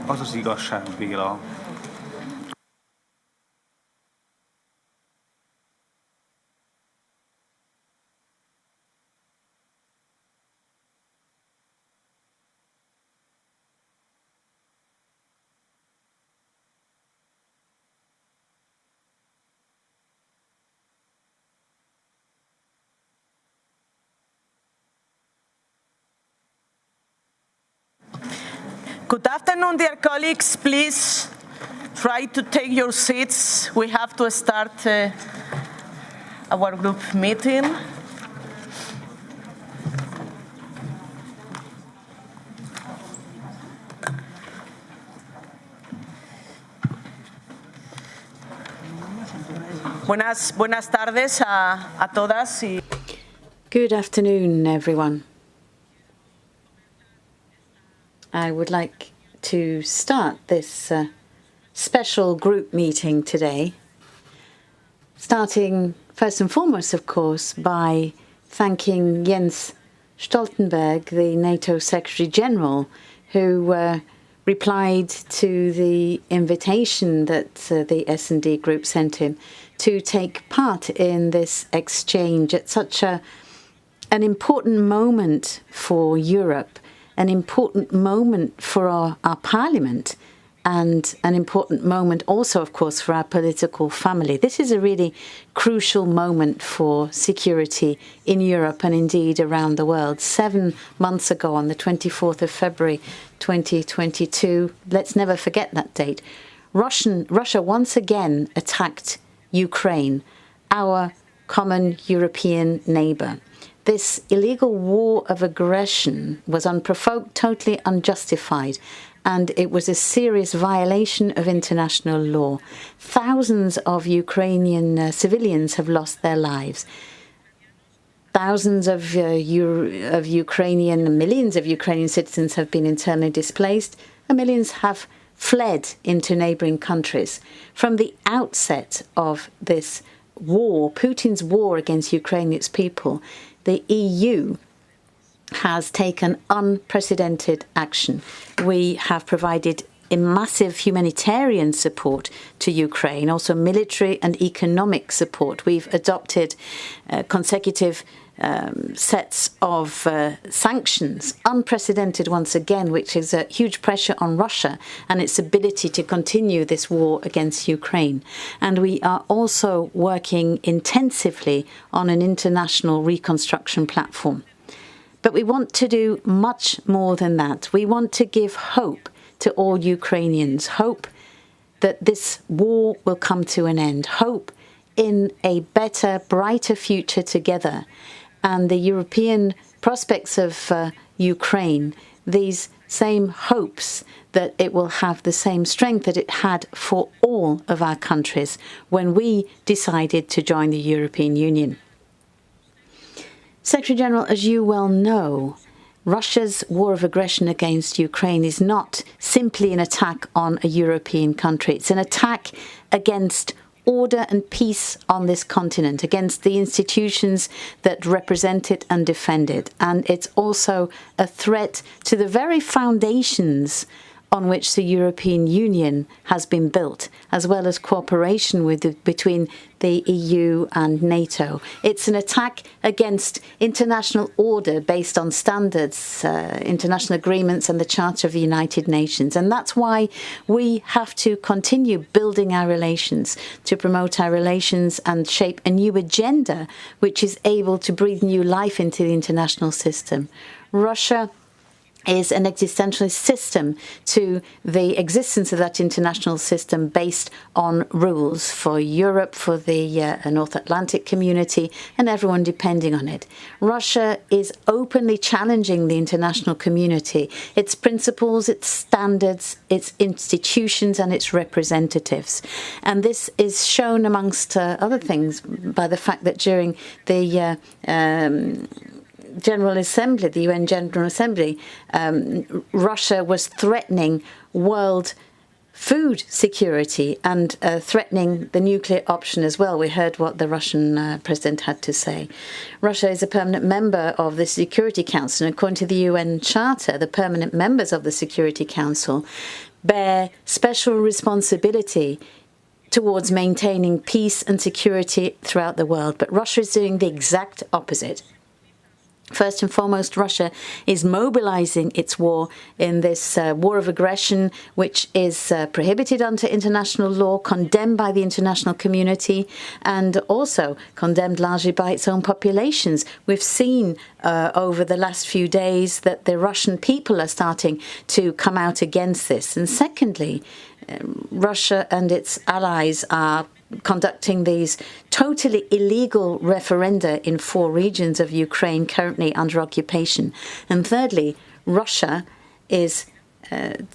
az az igazság, Béla. Good afternoon, dear colleagues. Please try to take your seats. We have to start our group meeting. Buenas tardes a todas. Good afternoon, everyone. I would like to start this special group meeting today, starting first and foremost, of course, by thanking Jens Stoltenberg, the NATO Secretary General, who replied to the invitation that the S&D group sent him to take part in this exchange at such an important moment for Europe, an important moment for our parliament, and an important moment also, of course, for our political family. This is a really crucial moment for security in Europe and indeed around the world. 7 months ago, on the 24th of February 2022, let's never forget that date, Russia once again attacked Ukraine, our common European neighbour. This illegal war of aggression was unprovoked, totally unjustified, and it was a serious violation of international law. Thousands of Ukrainian civilians have lost their lives. Thousands of millions of Ukrainian citizens have been internally displaced, and millions have fled into neighbouring countries. From the outset of this war, Putin's war against Ukraine and its people, the EU has taken unprecedented action. We have provided a massive humanitarian support to Ukraine, also military and economic support. We've adopted consecutive sets of sanctions, unprecedented once again, which exert huge pressure on Russia and its ability to continue this war against Ukraine. And we are also working intensively on an international reconstruction platform. But we want to do much more than that. We want to give hope to all Ukrainians, hope that this war will come to an end, hope in a better, brighter future together. And the European prospects of Ukraine, these same hopes that it will have the same strength that it had for all of our countries when we decided to join the European Union. Secretary General, as you well know, Russia's war of aggression against Ukraine is not simply an attack on a European country. It's an attack against order and peace on this continent, against the institutions that represent it and defend it. And it's also a threat to the very foundations on which the European Union has been built, as well as cooperation between the EU and NATO. It's an attack against international order based on standards, international agreements and the Charter of the United Nations. And that's why we have to continue building our relations, to promote our relations and shape a new agenda which is able to breathe new life into the international system. Russia is an existentialist system to the existence of that international system based on rules for Europe, for the North Atlantic community, and everyone depending on it. Russia is openly challenging the international community, its principles, its standards, its institutions, and its representatives. And this is shown, amongst other things, by the fact that during the General Assembly, the UN General Assembly, Russia was threatening world food security and threatening the nuclear option as well. We heard what the Russian president had to say. Russia is a permanent member of the Security Council, and according to the UN Charter, the permanent members of the Security Council bear special responsibility towards maintaining peace and security throughout the world. But Russia is doing the exact opposite. First and foremost, Russia is mobilizing its war in this war of aggression, which is prohibited under international law, condemned by the international community, and also condemned largely by its own populations. We've seen over the last few days that the Russian people are starting to come out against this. And secondly, Russia and its allies are conducting these totally illegal referenda in 4 regions of Ukraine currently under occupation. And thirdly, Russia is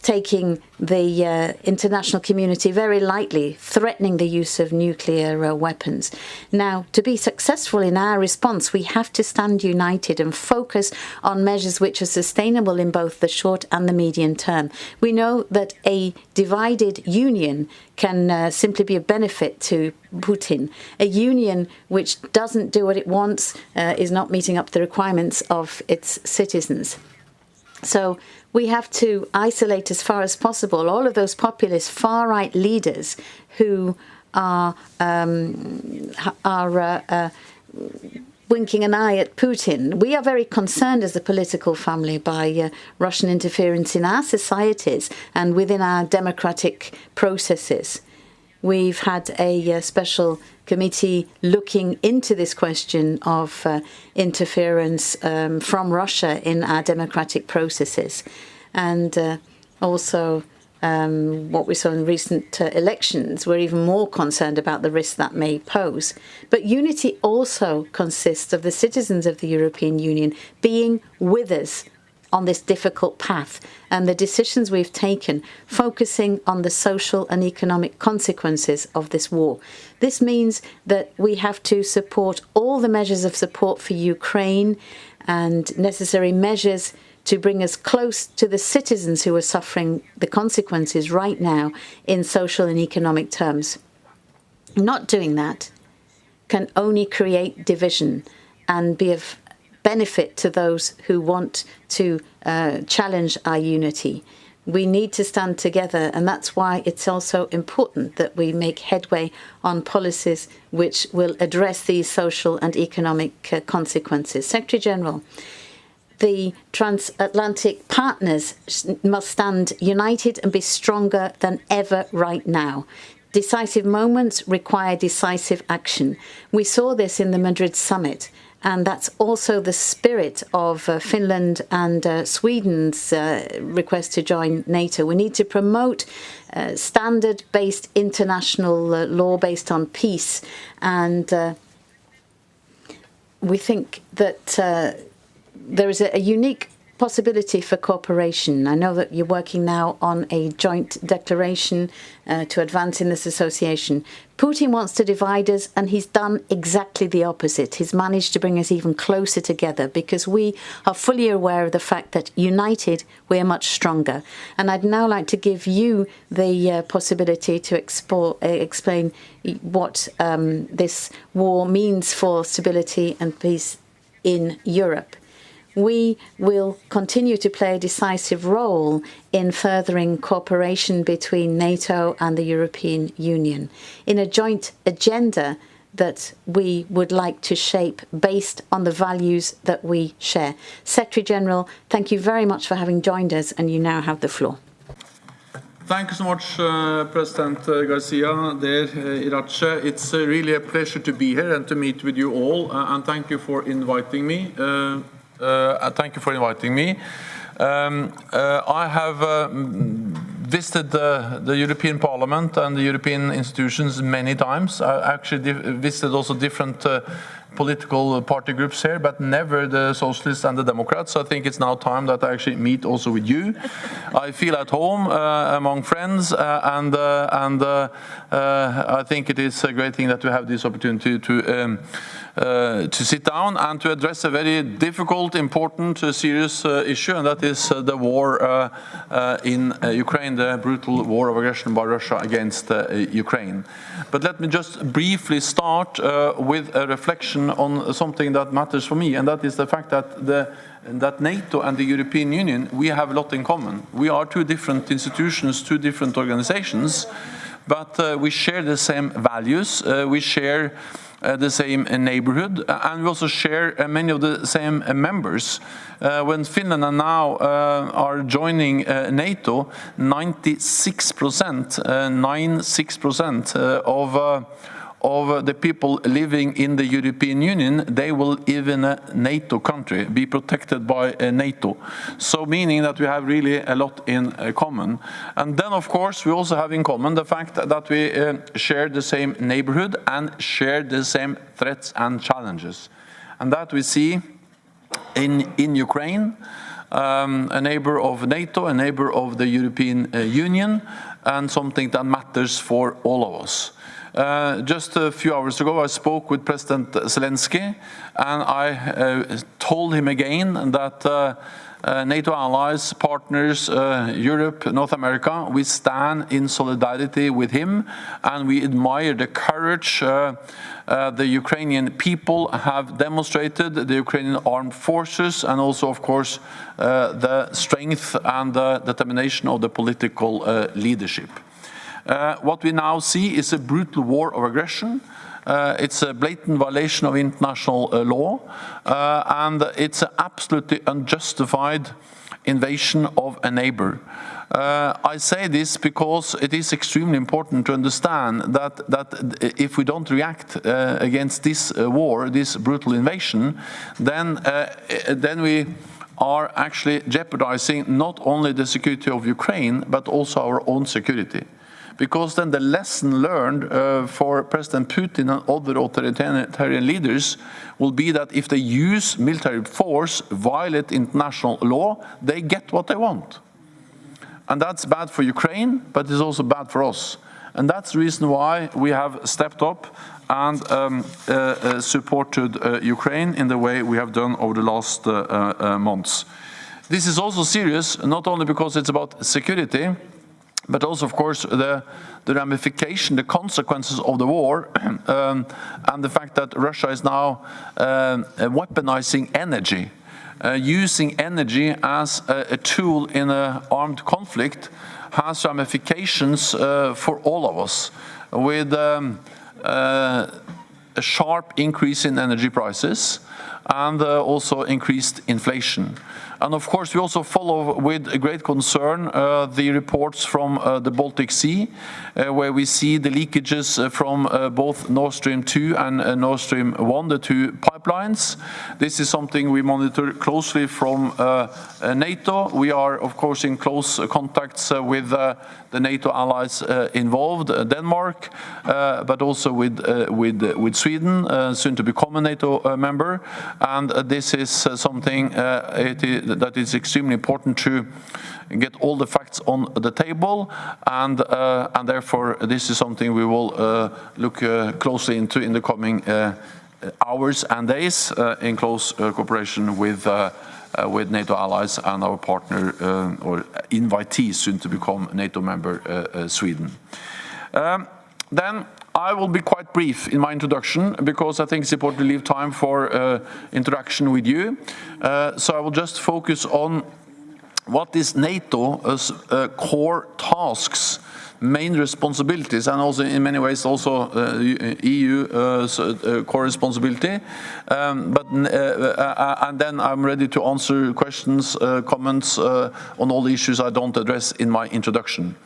taking the international community very lightly, threatening the use of nuclear weapons. Now, to be successful in our response, we have to stand united and focus on measures which are sustainable in both the short and the medium term. We know that a divided union can simply be a benefit to Putin. A union which doesn't do what it wants is not meeting up the requirements of its citizens. So we have to isolate as far as possible all of those populist far-right leaders who are winking an eye at Putin. We are very concerned as a political family by Russian interference in our societies and within our democratic processes. We've had a special committee looking into this question of interference from Russia in our democratic processes. And also what we saw in recent elections, we're even more concerned about the risk that may pose. But unity also consists of the citizens of the European Union being with us on this difficult path, and the decisions we've taken focusing on the social and economic consequences of this war. This means that we have to support all the measures of support for Ukraine and necessary measures to bring us close to the citizens who are suffering the consequences right now in social and economic terms. Not doing that can only create division and be of benefit to those who want to challenge our unity. We need to stand together, and that's why it's also important that we make headway on policies which will address these social and economic consequences. Secretary General, the transatlantic partners must stand united and be stronger than ever right now. Decisive moments require decisive action. We saw this in the Madrid summit. And that's also the spirit of Finland and Sweden's request to join NATO. We need to promote standard-based international law based on peace. And we think that there is a unique possibility for cooperation. I know that you're working now on a joint declaration to advance in this association. Putin wants to divide us, and he's done exactly the opposite. He's managed to bring us even closer together because we are fully aware of the fact that united, we are much stronger. And I'd now like to give you the possibility to explain what this war means for stability and peace in Europe. We will continue to play a decisive role in furthering cooperation between NATO and the European Union in a joint agenda that we would like to shape based on the values that we share. Secretary General, thank you very much for having joined us, and you now have the floor. Thank you so much, President Garcia, Irache. It's really a pleasure to be here and to meet with you all, and thank you for inviting me. I have visited the European Parliament and the European institutions many times. I actually visited also different political party groups here, but never the Socialists and the Democrats. So I think it's now time that I actually meet also with you. I feel at home among friends, and I think it is a great thing that we have this opportunity to sit down and to address a very difficult, important, serious issue, and that is the war in Ukraine, the brutal war of aggression by Russia against Ukraine. But let me just briefly start with a reflection attention on something that matters for me, and that is the fact that NATO and the European Union, we have a lot in common. We are two different institutions, two different organizations, but we share the same values, we share the same neighborhood, and we also share many of the same members. When Finland and now are joining NATO, 96% of the people living in the European Union, they will live in a NATO country, be protected by NATO. So meaning that we have really a lot in common. And then, of course, we also have in common the fact that we share the same neighborhood and share the same threats and challenges. And that we see in Ukraine, a neighbor of NATO, a neighbor of the European Union, and something that matters for all of us. Just a few hours ago, I spoke with President Zelensky, and I told him again that NATO allies, partners, Europe, North America, we stand in solidarity with him, and we admire the courage the Ukrainian people have demonstrated, the Ukrainian armed forces, and also, of course, the strength and the determination of the political leadership. What we now see is a brutal war of aggression. It's a blatant violation of international law, and it's an absolutely unjustified invasion of a neighbor. I say this because it is extremely important to understand that if we don't react against this war, this brutal invasion, then we are actually jeopardizing not only the security of Ukraine, but also our own security. Because then the lesson learned for President Putin and other authoritarian leaders will be that if they use military force, violate international law, they get what they want. And that's bad for Ukraine, but it's also bad for us. And that's the reason why we have stepped up and supported Ukraine in the way we have done over the last months. This is also serious, not only because it's about security, but also, of course, the ramification, the consequences of the war, and the fact that Russia is now weaponizing energy, using energy as a tool in an armed conflict, has ramifications for all of us, with a sharp increase in energy prices and also increased inflation. And of course, we also follow with great concern the reports from the Baltic Sea, where we see the leakages from both Nord Stream 2 and Nord Stream 1, the two pipelines. This is something we monitor closely from NATO. We are, of course, in close contacts with the NATO allies involved, Denmark, but also with Sweden, soon to become a NATO member. And this is something that is extremely important to get all the facts on the table, and therefore this is something we will look closely into in the coming hours and days, in close cooperation with NATO allies and our partner or invitees soon to become NATO member, Sweden. Then I will be quite brief in my introduction because I think it's important to leave time for interaction with you. So I will just focus on what is NATO's core tasks, main responsibilities, and also in many ways also EU's core responsibility. And then I'm ready to answer questions, comments on all the issues I don't address in my introduction.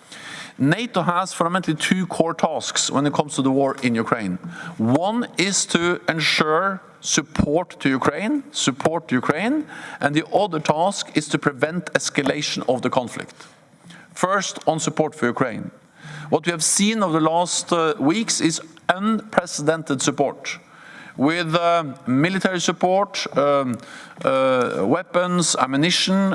NATO has fundamentally two core tasks when it comes to the war in Ukraine. One is to ensure support to Ukraine, and the other task is to prevent escalation of the conflict. First, on support for Ukraine. What we have seen over the last weeks is unprecedented support, with military support, weapons, ammunition,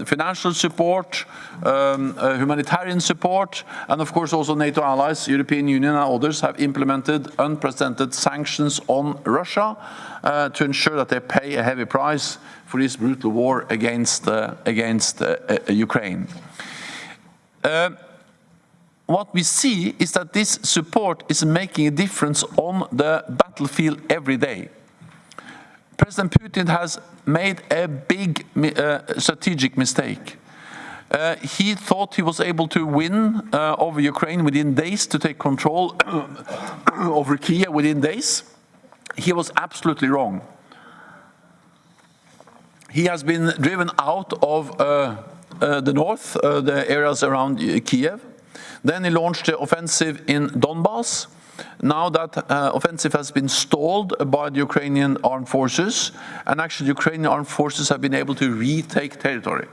financial support, humanitarian support, and of course also NATO allies, European Union and others have implemented unprecedented sanctions on Russia to ensure that they pay a heavy price for this brutal war against Ukraine. What we see is that this support is making a difference on the battlefield every day. President Putin has made a big strategic mistake. He thought he was able to win over Ukraine within days, to take control over Kiev within days. He was absolutely wrong. He has been driven out of the north, the areas around Kiev. Then he launched the offensive in Donbass. Now that offensive has been stalled by the Ukrainian armed forces, and actually the Ukrainian armed forces have been able to retake territory.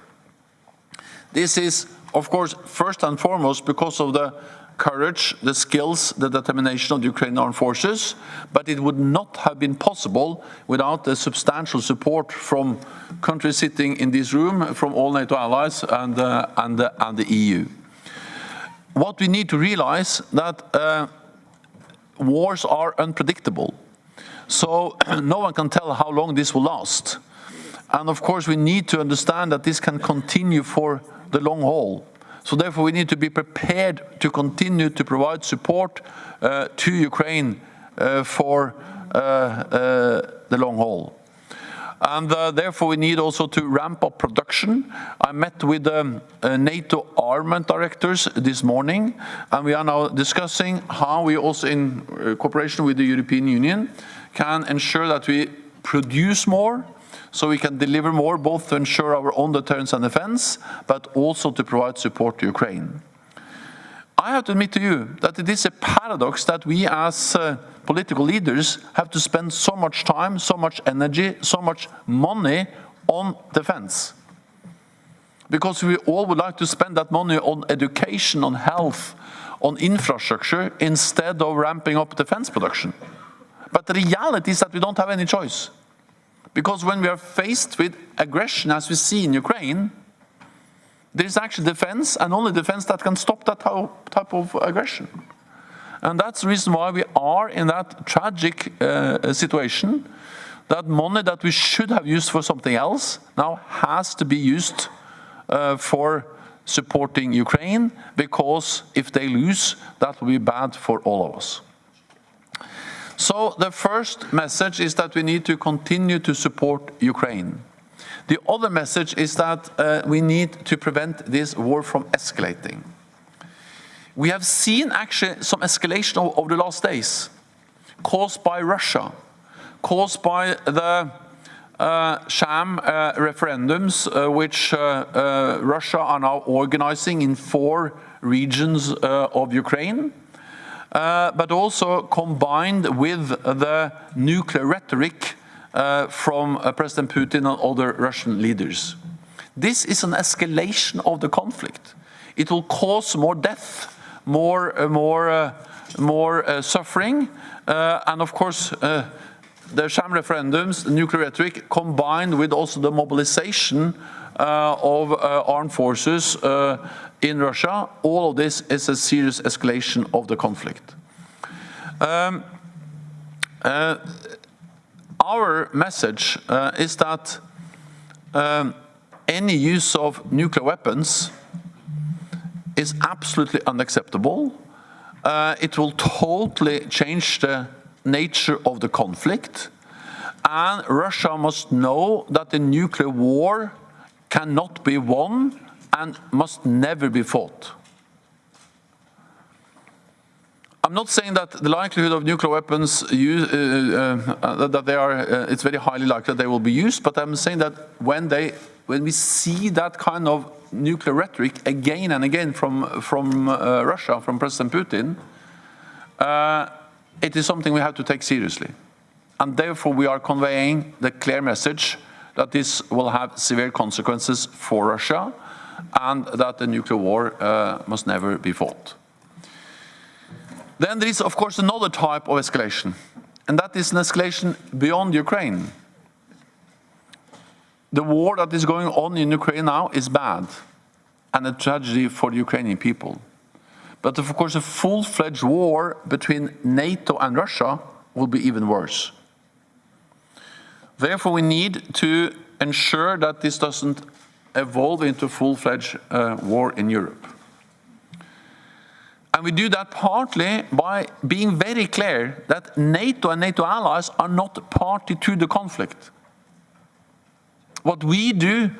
This is, of course, first and foremost because of the courage, the skills, the determination of the Ukrainian armed forces, but it would not have been possible without the substantial support from countries sitting in this room, from all NATO allies and the EU. What we need to realize that wars are unpredictable, so no one can tell how long this will last. And of course we need to understand that this can continue for the long haul. So therefore we need to be prepared to continue to provide support to Ukraine for the long haul. And therefore we need also to ramp up production. I met with NATO armament directors this morning, and we are now discussing how we also, in cooperation with the European Union, can ensure that we produce more, so we can deliver more, both to ensure our own deterrence and defense, but also to provide support to Ukraine. I have to admit to you that it is a paradox that we as political leaders have to spend so much time, so much energy, so much money on defense. Because we all would like to spend that money on education, on health, on infrastructure, instead of ramping up defense production. But the reality is that we don't have any choice. Because when we are faced with aggression, as we see in Ukraine, there is actually defense, and only defense, that can stop that type of aggression. And that's the reason why we are in that tragic situation, that money that we should have used for something else now has to be used for supporting Ukraine, because if they lose, that will be bad for all of us. So the first message is that we need to continue to support Ukraine. The other message is that we need to prevent this war from escalating. We have seen actually some escalation over the last days, caused by Russia, caused by the sham referendums which Russia are now organizing in 4 regions of Ukraine. But also combined with the nuclear rhetoric from President Putin and other Russian leaders. This is an escalation of the conflict. It will cause more death, more suffering, and of course the sham referendums, the nuclear rhetoric, combined with also the mobilization of armed forces in Russia, all of this is a serious escalation of the conflict. Our message is that any use of nuclear weapons is absolutely unacceptable. It will totally change the nature of the conflict, and Russia must know that the nuclear war cannot be won and must never be fought. I'm not saying that the likelihood of nuclear weapons it's very highly likely that they will be used, but I'm saying that when we see that kind of nuclear rhetoric again and again from Russia, from President Putin, it is something we have to take seriously. And therefore we are conveying the clear message that this will have severe consequences for Russia, and that the nuclear war must never be fought. Then there is, of course, another type of escalation, and that is an escalation beyond Ukraine. The war that is going on in Ukraine now is bad and a tragedy for the Ukrainian people. But of course, a full-fledged war between NATO and Russia will be even worse. Therefore, we need to ensure that this doesn't evolve into a full-fledged war in Europe. And we do that partly by being very clear that NATO and NATO allies are not party to the conflict. What we do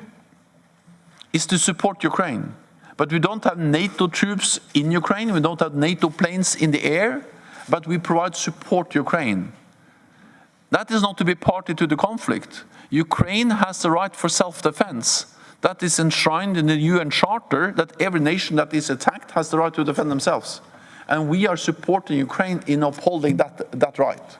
is to support Ukraine. But we don't have NATO troops in Ukraine, we don't have NATO planes in the air, but we provide support to Ukraine. That is not to be party to the conflict. Ukraine has the right for self-defense. That is enshrined in the UN Charter, that every nation that is attacked has the right to defend themselves. And we are supporting Ukraine in upholding that right.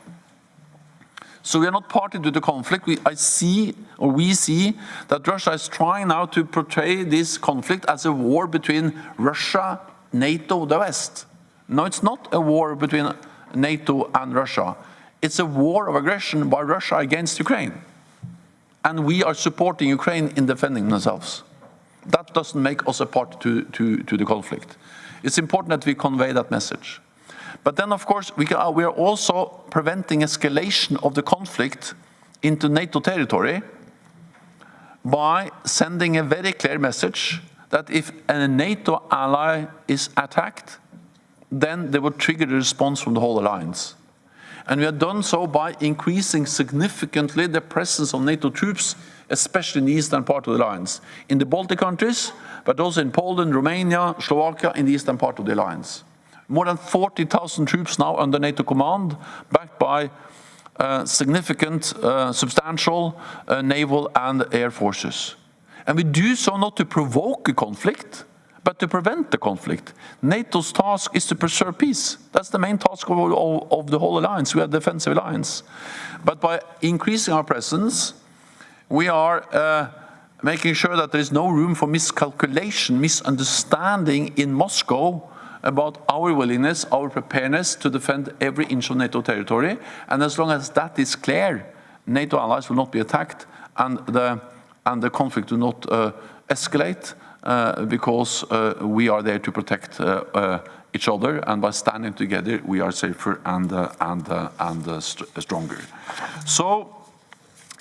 So we are not party to the conflict. We see that Russia is trying now to portray this conflict as a war between Russia, NATO, the West. No, it's not a war between NATO and Russia. It's a war of aggression by Russia against Ukraine. And we are supporting Ukraine in defending themselves. That doesn't make us a party to the conflict. It's important that we convey that message. But then, of course, we are also preventing escalation of the conflict into NATO territory by sending a very clear message that if a NATO ally is attacked, then they will trigger the response from the whole alliance. And we have done so by increasing significantly the presence of NATO troops, especially in the eastern part of the alliance, in the Baltic countries, but also in Poland, Romania, Slovakia, in the eastern part of the alliance. More than 40,000 troops now under NATO command, backed by significant, substantial naval and air forces. And we do so not to provoke a conflict, but to prevent the conflict. NATO's task is to preserve peace. That's the main task of the whole alliance. We are a defensive alliance. But by increasing our presence, we are making sure that there is no room for miscalculation, misunderstanding in Moscow about our willingness, our preparedness to defend every inch of NATO territory. And as long as that is clear, NATO allies will not be attacked, and the conflict will not escalate, because we are there to protect each other, and by standing together, we are safer and stronger. So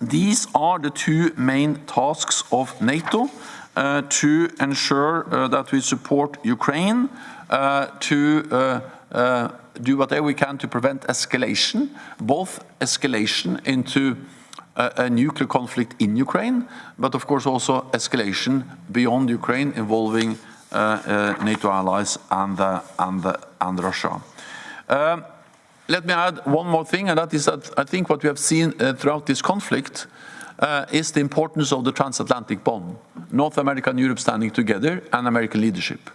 these are the two main tasks of NATO, to ensure that we support Ukraine, to do whatever we can to prevent escalation, both escalation into a nuclear conflict in Ukraine, but of course also escalation beyond Ukraine involving NATO allies and Russia. Let me add one more thing, and that is that I think what we have seen throughout this conflict is the importance of the transatlantic bond, North America and Europe standing together, and American leadership.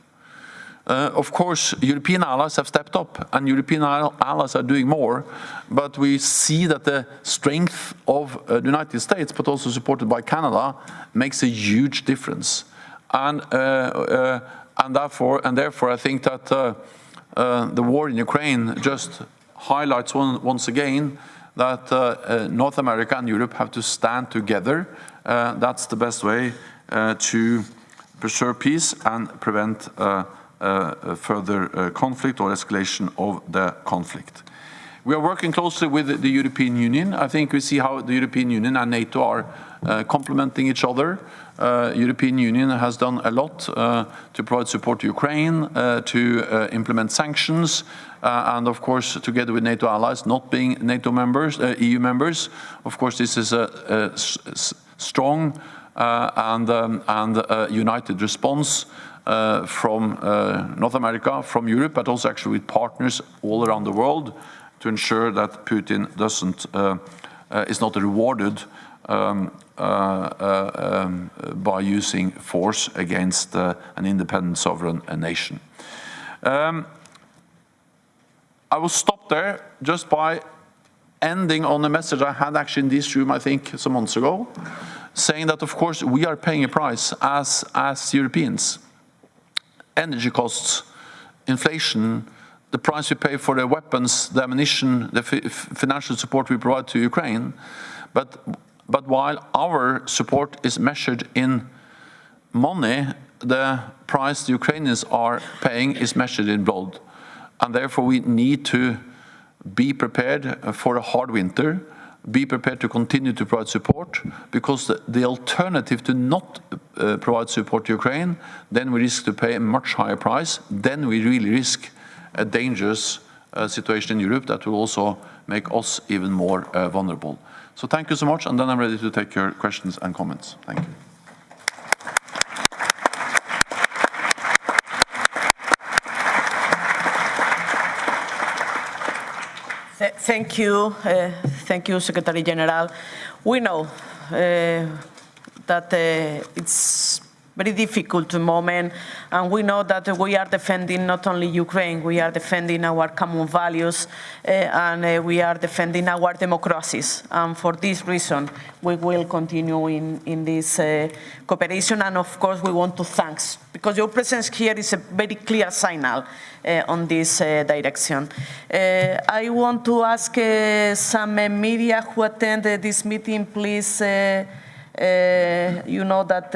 Of course, European allies have stepped up, and European allies are doing more, but we see that the strength of the United States, but also supported by Canada, makes a huge difference. And therefore, I think that the war in Ukraine just highlights once again that North America and Europe have to stand together. That's the best way to preserve peace and prevent further conflict or escalation of the conflict. We are working closely with the European Union. I think we see how the European Union and NATO are complementing each other. European Union has done a lot to provide support to Ukraine, to implement sanctions, and of course, together with NATO allies, not being NATO members, EU members, of course, this is a strong and united response from North America, from Europe, but also actually with partners all around the world to ensure that Putin is not rewarded by using force against an independent sovereign nation. I will stop there just by ending on a message I had actually in this room, I think, some months ago, saying that, of course, we are paying a price as Europeans. Energy costs, inflation, the price we pay for the weapons, the ammunition, the financial support we provide to Ukraine. But while our support is measured in money, the price the Ukrainians are paying is measured in blood. And therefore we need to be prepared for a hard winter, be prepared to continue to provide support, because the alternative to not provide support to Ukraine, then we risk to pay a much higher price, then we really risk a dangerous situation in Europe that will also make us even more vulnerable. So thank you so much, and then I'm ready to take your questions and comments. Thank you. Thank you, Secretary General. We know that it's very difficult moment, and we know that we are defending not only Ukraine, we are defending our common values, and we are defending our democracies. And for this reason, we will continue in this cooperation, and of course we want to thank, because your presence here is a very clear signal on this direction. I want to ask some media who attended this meeting, please. You know that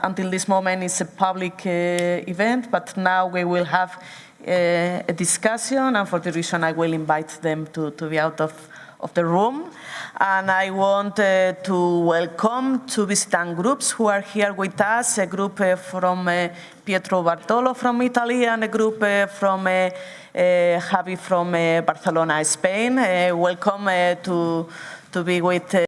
until this moment it's a public event, but now we will have a discussion, and for the reason I will invite them to be out of the room. And I want to welcome two visiting groups who are here with us, a group from Pietro Bartolo from Italy, and a group from Javi from Barcelona, Spain. Welcome to be with